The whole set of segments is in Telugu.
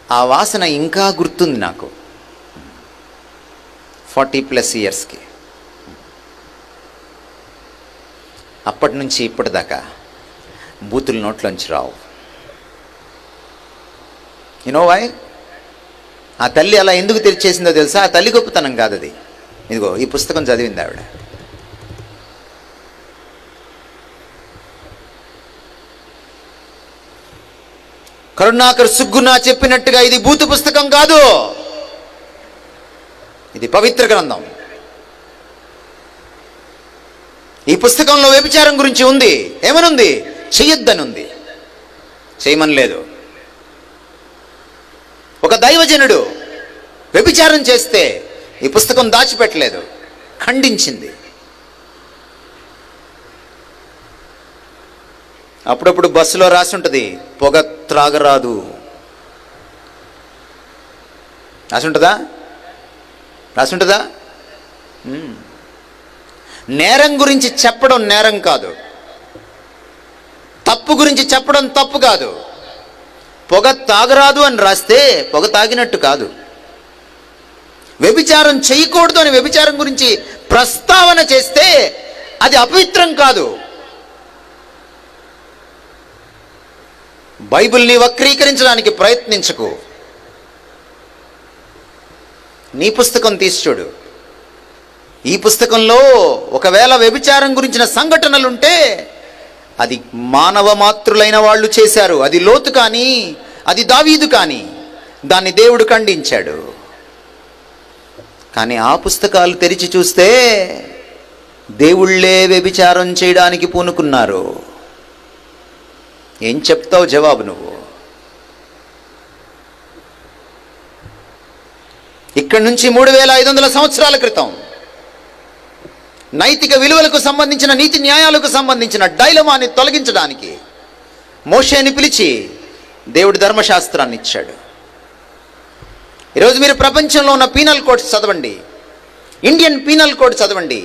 ఆ వాసన ఇంకా గుర్తుంది నాకు 40+ ఇయర్స్కి. అప్పటి నుంచి ఇప్పటిదాకా బూతులు నోట్లోంచి రావు. You know why? ఆ తల్లి అలా ఎందుకు తెరిచేసిందో తెలుసా? ఆ తల్లి గొప్పతనం కాదు అది. ఇదిగో ఈ పుస్తకం చదివింది ఆవిడ. కరుణాకర్ సుగ్గునా చెప్పినట్టుగా ఇది బూతు పుస్తకం కాదు, ఇది పవిత్ర గ్రంథం. ఈ పుస్తకంలో వ్యభిచారం గురించి ఉంది. ఏమనుంది? చెయ్యొద్దని ఉంది, చేయమని లేదు. ఒక దైవజనుడు వ్యభిచారం చేస్తే ఈ పుస్తకం దాచిపెట్టలేదు, ఖండించింది. అప్పుడప్పుడు బస్సులో రాసి ఉంటుంది, పొగ త్రాగరాదు. రాసుంటుందా? రాసుంటుందా? నేరం గురించి చెప్పడం నేరం కాదు, తప్పు గురించి చెప్పడం తప్పు కాదు. పొగ తాగరాదు అని రాస్తే పొగ తాగినట్టు కాదు. వ్యభిచారం చేయకూడదు అని వ్యభిచారం గురించి ప్రస్తావన చేస్తే అది అపవిత్రం కాదు. బైబిల్ని వక్రీకరించడానికి ప్రయత్నించకు. నీ పుస్తకం తీసి చూడు. ఈ పుస్తకంలో ఒకవేళ వ్యభిచారం గురించిన సంఘటనలుంటే అది మానవ మాతృలైన వాళ్ళు చేశారు. అది లోతు కానీ, అది దావీదు కానీ, దాన్ని దేవుడు ఖండించాడు. కానీ ఆ పుస్తకాలు తెరిచి చూస్తే దేవుళ్ళే వ్యభిచారం చేయడానికి పూనుకున్నారు. ఏం చెప్తావు జవాబు నువ్వు? ఇక్కడి నుంచి 3500 సంవత్సరాల క్రితం నైతిక విలువలకు సంబంధించిన, నీతి న్యాయాలకు సంబంధించిన డైలమాని తొలగించడానికి మోషేని పిలిచి దేవుడు ధర్మశాస్త్రాన్ని ఇచ్చాడు. ఈరోజు మీరు ప్రపంచంలో ఉన్న పీనల్ కోడ్స్ చదవండి, ఇండియన్ పీనల్ కోడ్ చదవండి,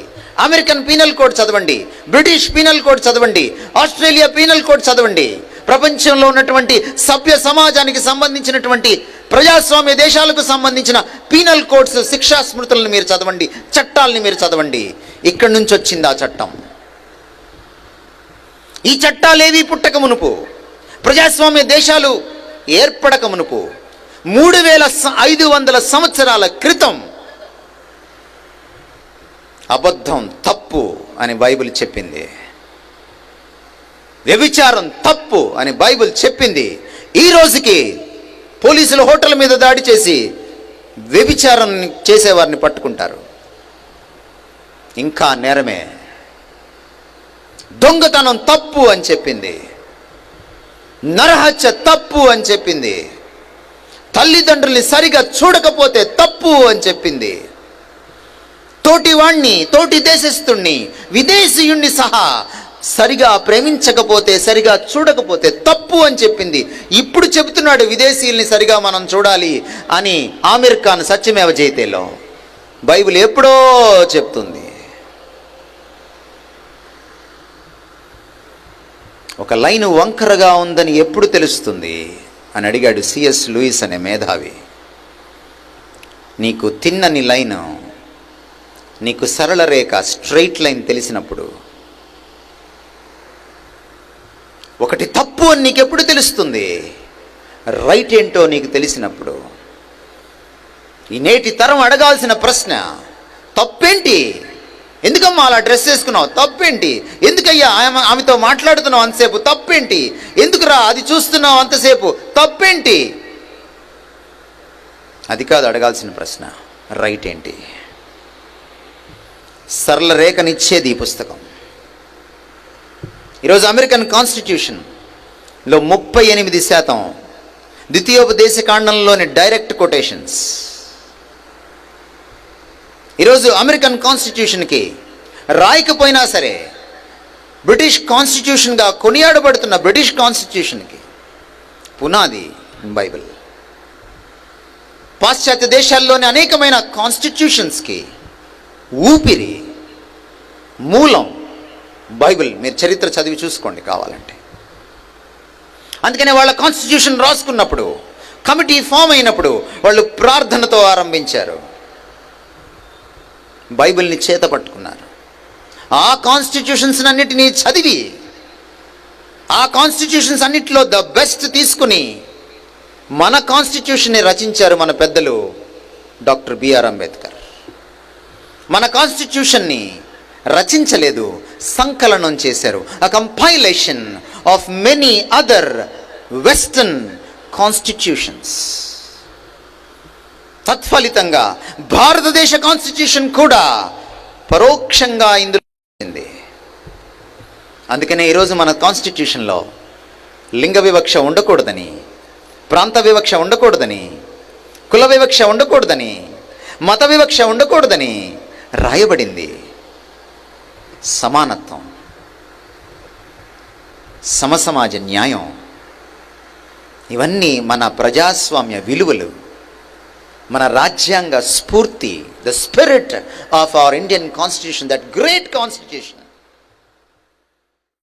అమెరికన్ పీనల్ కోడ్ చదవండి, బ్రిటిష్ పీనల్ కోడ్ చదవండి, ఆస్ట్రేలియా పీనల్ కోడ్ చదవండి. ప్రపంచంలో ఉన్నటువంటి సభ్య సమాజానికి సంబంధించినటువంటి ప్రజాస్వామ్య దేశాలకు సంబంధించిన పీనల్ కోడ్స్, శిక్షా స్మృతులను మీరు చదవండి, చట్టాలని మీరు చదవండి. ఇక్కడి నుంచి వచ్చింది ఆ చట్టం. ఈ చట్టాలేవి పుట్టక మునుపు, ప్రజాస్వామ్య దేశాలు ఏర్పడక మునుపు 3500 సంవత్సరాల క్రితం అబద్ధం తప్పు అని బైబిల్ చెప్పింది. వ్యభిచారం తప్పు అని బైబిల్ చెప్పింది. ఈ రోజుకి పోలీసులు హోటల్ మీద దాడి చేసి వ్యభిచారం చేసేవారిని పట్టుకుంటారు. ఇంకా నేరమే. దొంగతనం తప్పు అని చెప్పింది, నరహత్య తప్పు అని చెప్పింది, తల్లిదండ్రుల్ని సరిగా చూడకపోతే తప్పు అని చెప్పింది, తోటివాణ్ణి, తోటి దేశస్థుణ్ణి, విదేశీయుణ్ణి సహా సరిగా ప్రేమించకపోతే, సరిగా చూడకపోతే తప్పు అని చెప్పింది. ఇప్పుడు చెబుతున్నాడు విదేశీయుల్ని సరిగా మనం చూడాలి అని ఆమిర్ ఖాన్ సత్యమేవ జయతేలో. బైబిల్ ఎప్పుడో చెప్తుంది. ఒక లైన్ వంకరగా ఉందని ఎప్పుడు తెలుస్తుంది అని అడిగాడు సిఎస్ లూయిస్ అనే మేధావి. నీకు తిన్నని లైను, నీకు సరళ రేఖ, స్ట్రైట్ లైన్ తెలిసినప్పుడు, ఒకటి తప్పు అని నీకు ఎప్పుడు తెలుస్తుంది? రైట్ ఏంటో నీకు తెలిసినప్పుడు. ఈ నేటి తరం అడగాల్సిన ప్రశ్న, తప్పేంటి? ఎందుకమ్మా అలా డ్రెస్ వేసుకున్నావు? తప్పేంటి? ఎందుకయ్యా ఆమెతో మాట్లాడుతున్నావు అంతసేపు? తప్పేంటి? ఎందుకురా అది చూస్తున్నావు అంతసేపు? తప్పేంటి? అది కాదు అడగాల్సిన ప్రశ్న, రైట్ ఏంటి? సరళ రేఖనిచ్చేది ఈ పుస్తకం. ఈరోజు అమెరికన్ కాన్స్టిట్యూషన్లో 38% ద్వితీయోపదేశ కాండంలోని డైరెక్ట్ కొటేషన్స్. ఈరోజు అమెరికన్ కాన్స్టిట్యూషన్కి రాయకపోయినా సరే, బ్రిటిష్ కాన్స్టిట్యూషన్గా కొనియాడబడుతున్న బ్రిటిష్ కాన్స్టిట్యూషన్కి పునాది బైబిల్. పాశ్చాత్య దేశాల్లోని అనేకమైన కాన్స్టిట్యూషన్స్కి ఊపిరి, మూలం బైబిల్. మీరు చరిత్ర చదివి చూసుకోండి కావాలంటే. అందుకనే వాళ్ళ కాన్స్టిట్యూషన్ రాసుకున్నప్పుడు కమిటీ ఫామ్ అయినప్పుడు వాళ్ళు ప్రార్థనతో ఆరంభించారు, బైబిల్ని చేత పట్టుకున్నారు. ఆ కాన్స్టిట్యూషన్స్ అన్నిటినీ చదివి ఆ కాన్స్టిట్యూషన్స్ అన్నిటిలో ద బెస్ట్ తీసుకుని మన కాన్స్టిట్యూషన్ని రచించారు మన పెద్దలు డాక్టర్ బిఆర్ అంబేద్కర్. మన కాన్స్టిట్యూషన్ని రచించలేదు, సంకలనం చేశారు. A compilation of many other western constitutions. తత్ఫలితంగా భారతదేశ కాన్స్టిట్యూషన్ కూడా పరోక్షంగా ఇందులో ఉంది. అందుకనే ఈరోజు మన కాన్స్టిట్యూషన్లో లింగ వివక్ష ఉండకూడదని, ప్రాంత వివక్ష ఉండకూడదని, కుల వివక్ష ఉండకూడదని, మత వివక్ష ఉండకూడదని రాయబడింది. సమానత్వం, సమసమాజ న్యాయం, ఇవన్నీ మన ప్రజాస్వామ్య విలువలు, మన రాజ్యాంగ స్ఫూర్తి, the spirit of our Indian constitution, that great constitution.